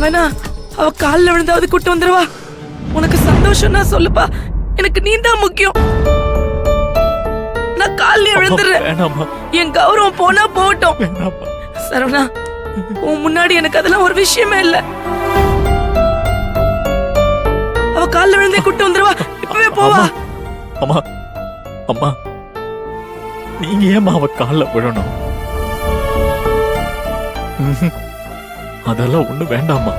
வேணா அவ கால்ல விழுந்தாவது கூட்டு வந்துருவா. உனக்கு சந்தோஷம்னா சொல்லுப்பா, எனக்கு நீ தான் முக்கியம். நான் கால்ல விழுந்துடுறேன். என் கௌரவம் போனா போகட்டும். சரவணா, உன் முன்னாடி எனக்கு அதெல்லாம் ஒரு விஷயமே இல்ல. அவ கால்ல விழுந்தே கூட்டு வந்துருவா. இப்பவே போவா. அம்மா அம்மா, நீங்க ஏமா அவ கால்ல விழணும்? அதெல்லாம் ஒண்ணு வேண்டாமா.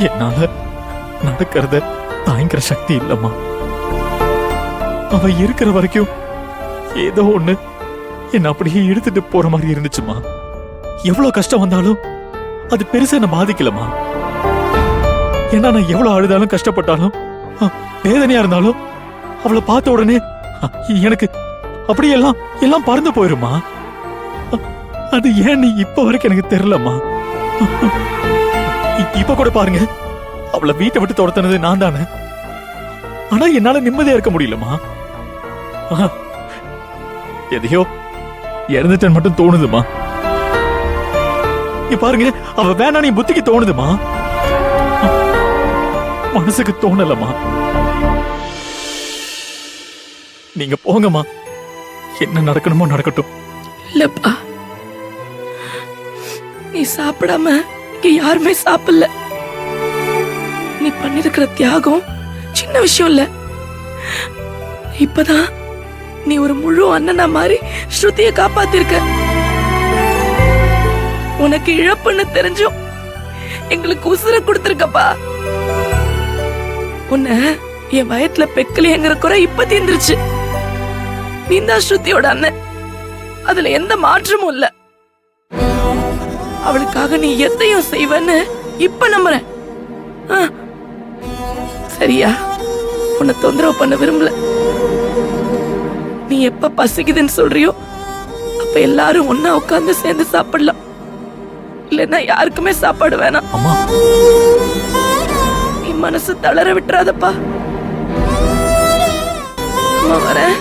என்னால நடக்கிறத தாங்கிற சக்தி இல்லம்மா. அவ இருக்கிற வரைக்கும் ஏதோ ஒண்ணு என்ன அப்படியே இழுத்துட்டு போற மாதிரி இருந்துச்சுமா. எவ்வளவு கஷ்டம் வந்தாலும் அது பெருசா என்ன பாதிக்கலமா. ஏன்னா நான் எவ்வளவு அழுதாலும் கஷ்டப்பட்டாலும் வேதனையா இருந்தாலும் அவளை பார்த்த உடனே எனக்கு அப்படியே எல்லாம் பறந்து போயிருமா. அது ஏன் நீ இப்ப வரைக்கும் எனக்கு தெரியலம்மா. இப்ப கூட பாருங்க, அவளை வீட்டை விட்டு துரத்துனது நான் தானே. ஆனா என்னால நிம்மதியா இருக்க முடியலமா. எதையோ இறந்துட்டேன்னு மட்டும் தோணுதுமா. பாருங்க, அவ வேணா நீ புத்திக்கு தோணுதுமா, மனசுக்கு தோணலமா. நீங்க போங்கம்மா, என்ன நடக்கணுமோ நடக்கட்டும். இல்லப்பா, நீ சாப்பிடாம இங்க யாருமே சாப்பிடல. நீ பண்ணிருக்கிற தியாகம் சின்ன விஷயம் இல்ல. இப்பதான் நீ ஒரு முழு அண்ணனா மாதிரி ஸ்ருதிய காப்பாத்திருக்க. உனக்கு இழப்புன்னு தெரிஞ்சும் எங்களுக்கு உசுர கொடுத்திருக்கப்பா. உன்னை என் வயத்துல பெக்கலையங்கிற குறை இப்ப தீர்ந்துருச்சு. நீ தான் ஸ்ருதியோட அண்ணன், அதுல எந்த மாற்றமும் இல்ல. அவளுக்காக நீ எதையும் செய்வன்னு இப்ப நம்புறேன். சரியா? உன்னை தொந்தரவு பண்ண விரும்பல. நீ எப்ப பசிக்குதுன்னு சொல்றியோ அப்ப எல்லாரும் ஒன்னா உட்கார்ந்து சேர்ந்து சாப்பிடலாம். இல்லன்னா யாருக்குமே சாப்பாடு வேணாம். அம்மா, நீ மனசு தளர விட்டுறாதப்பா. அம்மா வரேன்.